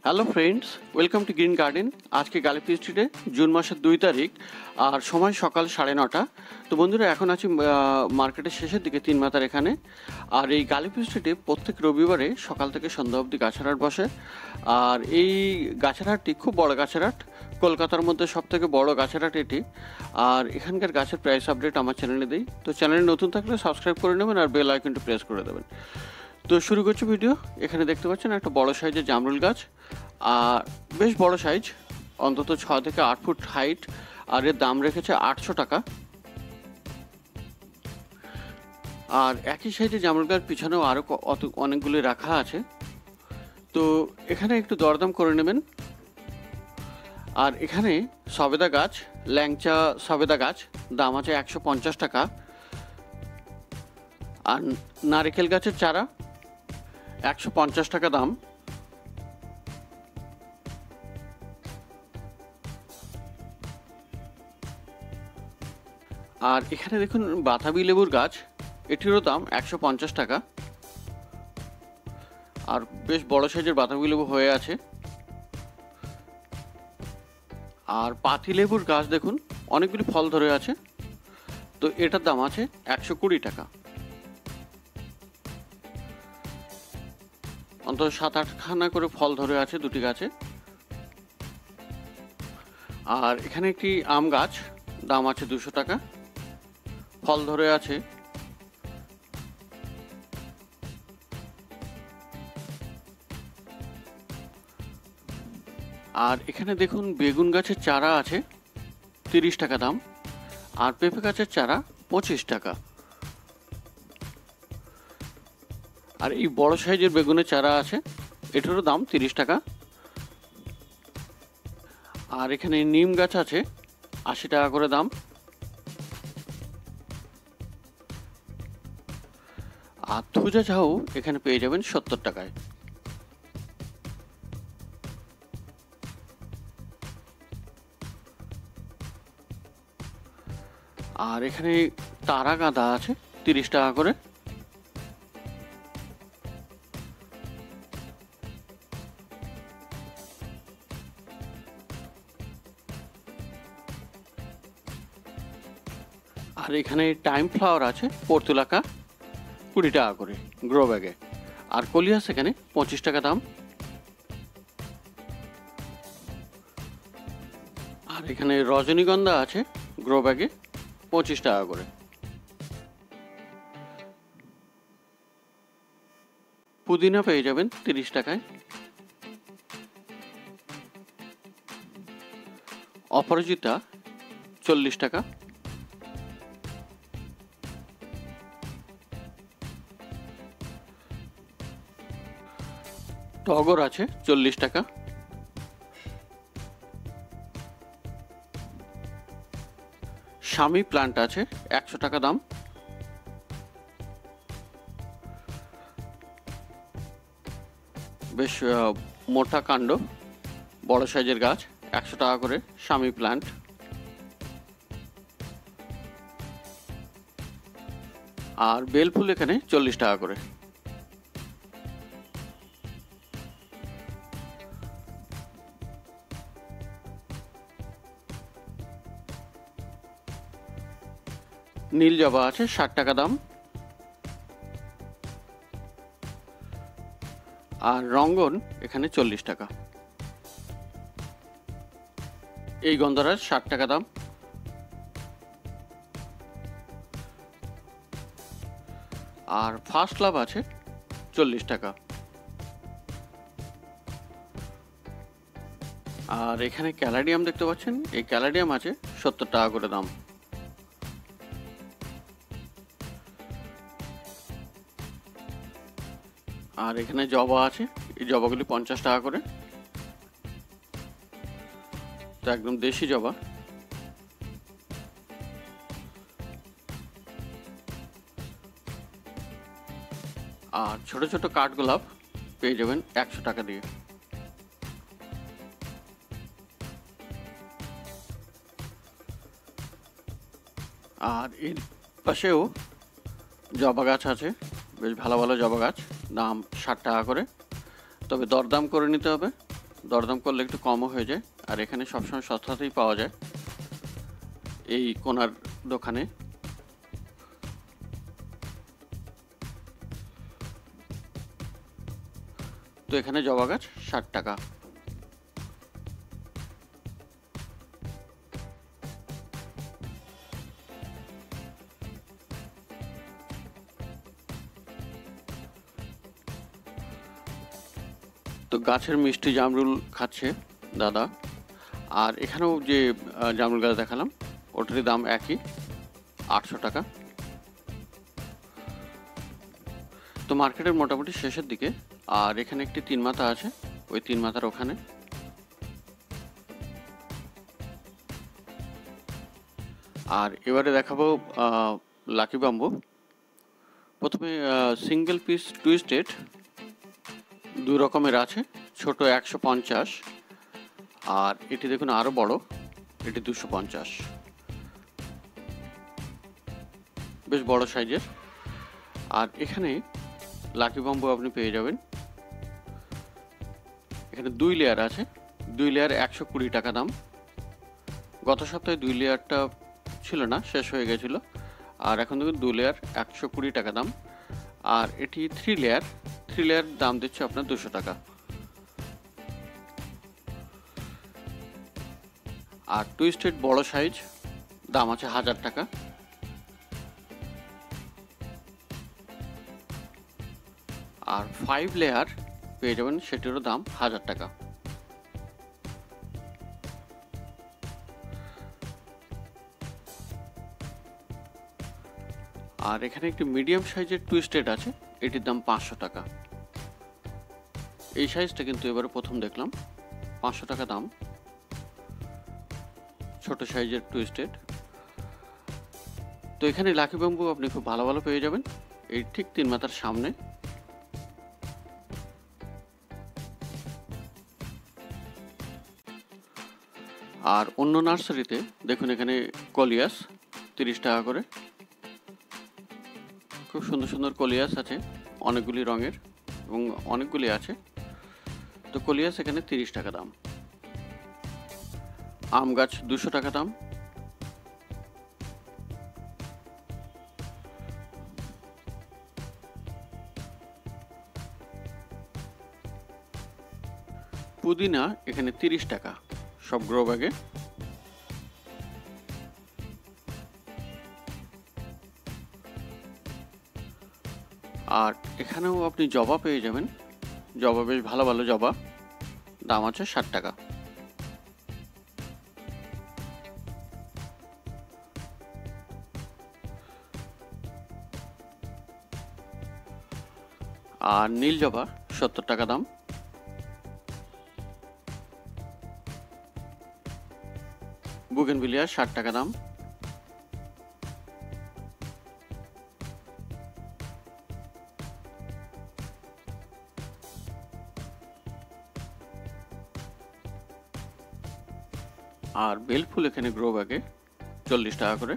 Hello friends, welcome to green garden. আজকে গালিফি স্ট্রিটে June মাসের 2 তারিখ আর সময় সকাল 9:30। তো বন্ধুরা, এখন আছি মার্কেটের শেষের দিকে 3 মাথার এখানে। আর এই গালিফি স্ট্রিটে প্রত্যেক রবিবারে সকাল থেকে সন্ধ্যা অবধি গাছের হাট বসে। আর এই গাছের হাটটি খুব বড় গাছের হাট, কলকাতার মধ্যে সবথেকে বড় গাছের হাট এটি। আর এখানকার গাছের প্রাইস আপডেট আমার চ্যানেলে দিই। তো চ্যানেলে নতুন থাকলে সাবস্ক্রাইব করে নেবেন আর বেল আইকনটি প্রেস করে দেবেন। তো শুরু করছি ভিডিও। এখানে দেখতে পাচ্ছেন একটা বড় সাইজের জামরুল গাছ, আর বেশ বড় সাইজ, অন্তত 6 থেকে 8 ফুট হাইট। আর এর দাম রেখেছে 800 টাকা। আর একই সাইজের জামরুল গাছ পিছনেও আরও অনেকগুলি রাখা আছে। তো এখানে একটু দরদাম করে নেবেন। আর এখানে সবেদা গাছ, ল্যাংচা সবেদা গাছ, দাম আছে 150 টাকা। আর নারকেল গাছের চারা 150 টাকা দাম। আর এখানে দেখুন বাতাবি লেবুর গাছ, এটিরও দাম 150 টাকা। আর বেশ বড় সাইজের বাতাবি লেবু হয়ে আছে। আর পাতি লেবুর গাছ দেখুন অনেকগুলি ফল ধরে আছে, তো এটার দাম আছে 120 টাকা। অন্তত 7-8 খানা করে ফল ধরে আছে দুটি গাছে। আর এখানে একটি আম গাছ, দাম আছে 200 টাকা, ফল ধরে আছে। আর এখানে দেখুন বেগুন গাছের চারা আছে 30 টাকা দাম। আর পেঁপে গাছের চারা 25 টাকা। আর এই বড় সাইজের বেগুনের চারা আছে, এটারও দাম 30 টাকা। আর এখানে নিম গাছ আছে 80 টাকা করে দাম। আর থুজা ঝাউ এখানে পেয়ে যাবেন 70 টাকায়। আর এখানে তারা গাঁদা আছে 30 টাকা করে। আর এখানে টাইম ফ্লাওয়ার আছে পর্তুলাকা 20 টাকা করে গ্রো ব্যাগে। আর কলিয়াস এখানে 25 টাকা দাম। আর এখানে রজনীগন্ধা আছে গ্রো ব্যাগে 25 টাকা করে। পুদিনা পেয়ে যাবেন 30 টাকায়। অপরাজিতা 40 টাকা। টগর আছে 40 টাকা। স্বামী প্লান্ট আছে 100 টাকা দাম। বেশ মোটা কাণ্ড, বড় সাইজের গাছ, 100 টাকা করে স্বামী প্লান্ট। আর বেল ফুল এখানে 40 টাকা করে। নীল জবা আছে 60 টাকা দাম। আর রঙ্গন এখানে 40 টাকা। এই গন্ধরাজ 60 টাকা দাম। আর ফার্স্ট লাভ আছে 40 টাকা। আর এখানে ক্যালাডিয়াম দেখতে পাচ্ছেন, এই ক্যালাডিয়াম আছে 70 টাকা করে দাম। আর এখানে জবা আছে, এই জবাগুলি 50 টাকা করে। তো একদম দেশি জবা। আর ছোট ছোট কাঠগোলাপ পেয়ে যাবেন 100 টাকা দিয়ে। আর এর পাশেও জবা গাছ আছে, বেশ ভালো ভালো জবা গাছ, দাম 60 টাকা করে। তবে দরদাম করে নিতে হবে। দরদাম করলে একটু কমও হয়ে যায়। আর এখানে সবসময় সস্তাতেই পাওয়া যায় এই কোনার দোকানে। তো এখানে জবা গাছ 60 টাকা। তো গাছের মিষ্টি জামরুল খাচ্ছে দাদা। আর এখানেও যে জামরুল গাছ দেখালাম ওটারই দাম একই, 800 টাকা। তো মার্কেটের মোটামুটি শেষের দিকে। আর এখানে একটি 3 মাথা আছে, ওই 3 মাথার ওখানে। আর এবারে দেখাবো লাকি বাম্বু। প্রথমে সিঙ্গেল পিস টুইস্টেড 2 রকমের আছে, ছোট 150, আর এটি দেখুন আরো বড়, এটি 250, বেশ বড় সাইজের। আর এখানে লাকি বাম্বু আপনি পেয়ে যাবেন, এখানে 2 লেয়ার আছে, 2 লেয়ার 120 টাকা দাম। গত সপ্তাহে 2 লেয়ারটা ছিল না, শেষ হয়ে গেছিল। আর এখন দেখুন 2 লেয়ার 120 টাকা দাম। আর এটি 3 লেয়ার দাম দিচ্ছে আপনার 200 টাকা। আর টুইস্টেড বড় সাইজ দাম আছে 1000 টাকা। আর 5 লেয়ার পেয়ে যাবেন, সেটিরও দাম 1000 টাকা। আর এখানে একটি মিডিয়াম সাইজের টুইস্টেড আছে, এটির দাম 500 টাকা। এই সাইজটা কিন্তু এবারে প্রথম দেখলাম, 500 টাকা দাম, ছোট সাইজের টুইস্টেড। তো এখানে লাকি বাম্বু আপনি খুব ভালো ভালো পেয়ে যাবেন, এই ঠিক 3 মাথার সামনে। আর অন্য নার্সারিতে দেখুন এখানে কলিয়াস 30 টাকা করে। খুব সুন্দর সুন্দর কলিয়াস আছে, অনেকগুলি রঙের এবং অনেকগুলি আছে। তো কলিয়াস এখানে 30 টাকা দাম। আম গাছ 200 টাকা দাম। পুদিনা এখানে 30 টাকা, সব গ্রো ব্যাগে। আর এখানেও আপনি জবা পেয়ে যাবেন, জবা বেশ ভালো ভালো জবা, দাম আছে 60 টাকা। আর নীল জবা 70 টাকা দাম। বুগেনভিলিয়া 60 টাকা দাম। আর বেলফুল এখানে গ্রো ব্যাগে 40 টাকা করে।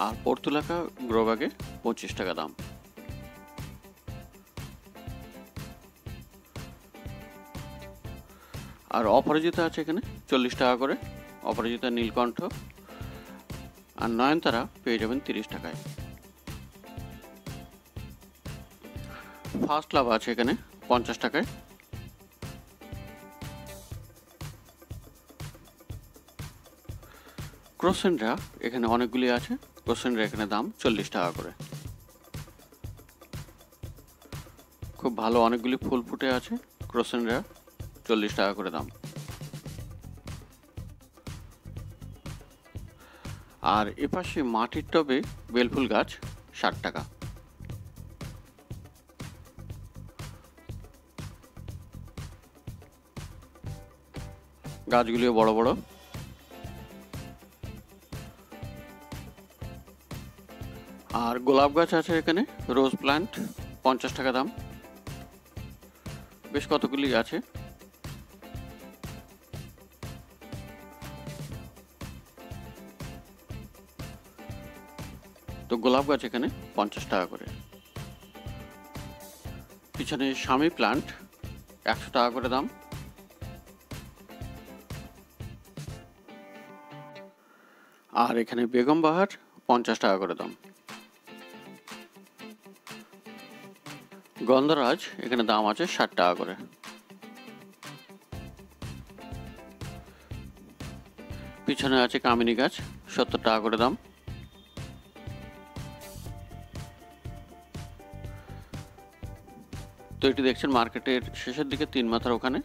আর পর্তুলাকা গ্রো ব্যাগে 25 টাকা দাম। আর অপরাজিতা আছে এখানে 40 টাকা করে, অপরাজিতা নীলকণ্ঠ। আর নয়নতারা পেয়ে যাবেন 30 টাকায়। ফার্স্ট লাভ আছে এখানে 50 টাকায়। ক্রোসেন্ড্রা এখানে অনেকগুলি আছে, ক্রোসেন্ড্রা এখানে দাম 40 টাকা করে। খুব ভালো অনেকগুলি ফুল ফুটে আছে, ক্রোসেন্ড্রা 40 টাকা করে দাম। আর এপাশে মাটির টবে বেলফুল গাছ 60 টাকা। গাছগুলিও বড় বড়। আর গোলাপ গাছ আছে এখানে, রোজ প্ল্যান্ট 50 টাকা দাম, বেশ কতগুলি আছে। তো গোলাপ গাছ এখানে 50 টাকা করে। পিছনে স্বামী প্লান্ট 100 টাকা করে দাম। আর এখানে বেগম বাহার 50 টাকা করে দাম। গন্ধরাজ এখানে দাম আছে 60 টাকা করে। পিছনে আছে কামিনী গাছ 70 টাকা করে দাম। তো এটি দেখছেন মার্কেটের শেষের দিকে 3 মাথার ওখানে।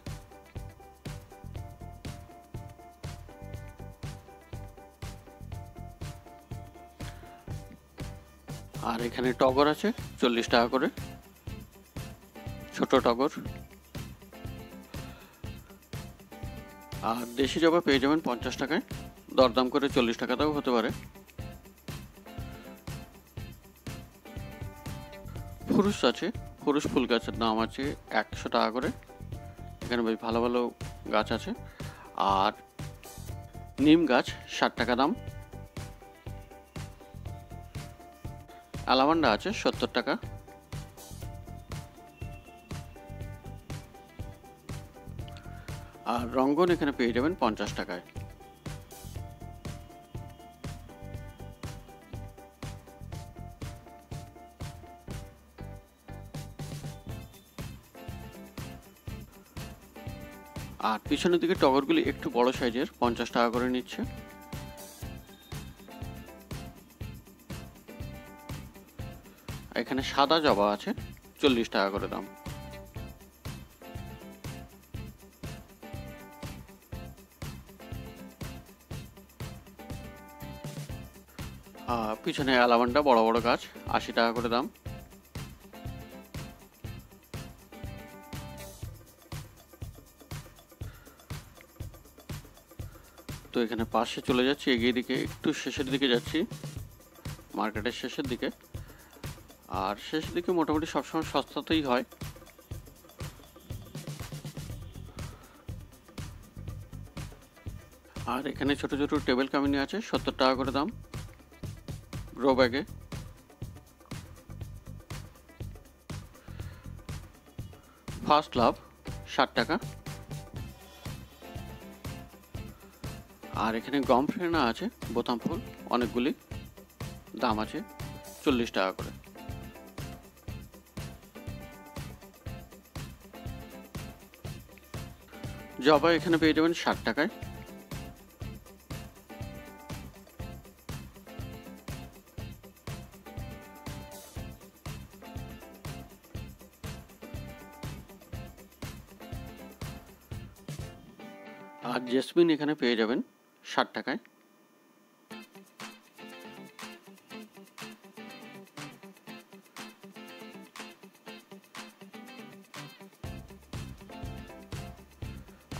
আর এখানে টগর আছে 40 টাকা করে, ছোট টগর। আর দেশি জবা পেয়ে যাবেন 50 টাকায়, দরদাম করে 40 টাকাতেও হতে পারে। ফুরুষ আছে, ফুরুষ ফুল গাছের দাম আছে 100 টাকা করে। এখানে বেশ ভালো ভালো গাছ আছে। আর নিম গাছ 60 টাকা দাম। অ্যালামান্ডা আছে 70 টাকা। আর রঙ্গন এখানে পেয়ে যাবেন 50 টাকায়। আর পিছনের দিকে টগরগুলি একটু বড় সাইজের, 50 টাকা করে নিচ্ছে। এখানে সাদা জবা আছে 40 টাকা করে দাম। পিছনে অ্যালামান্ডা বড় বড় গাছ 80 টাকা করে দাম। তো এখানে পাশে চলে যাচ্ছি, এগিয়ে দিকে একটু শেষের দিকে যাচ্ছি, মার্কেটের শেষের দিকে। আর শেষের দিকে মোটামুটি সবসময় সস্তাতেই হয়। আর এখানে ছোট ছোট টেবিল কামিনী আছে 70 টাকা করে দাম, গ্রো ব্যাগে। ফার্স্ট লাভ 60 টাকা। আর এখানে গম ফ্রেনা আছে বোতাম ফুল অনেকগুলি, দাম আছে 40 টাকা করে। জবা এখানে পেয়ে যাবেন 60 টাকায়। আর জেসমিন এখানে পেয়ে যাবেন 60 টাকায়।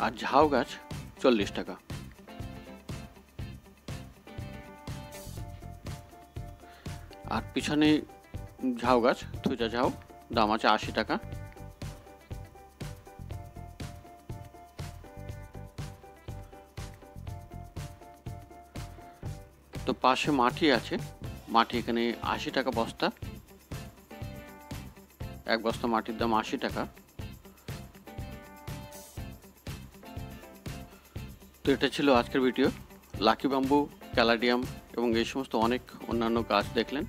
আর ঝাউ গাছ 40 টাকা। আর পিছনে ঝাউ গাছ, থুজা ঝাউ, দাম আছে 80 টাকা। তো পাশে মাটি আছে, মাটি এখানে 80 টাকা বস্তা, এক বস্তা মাটির দাম 80 টাকা। তো এটা ছিল আজকের ভিডিও। লাকি বাম্বু, ক্যালাডিয়াম এবং এই সমস্ত অনেক অন্যান্য গাছ দেখলেন।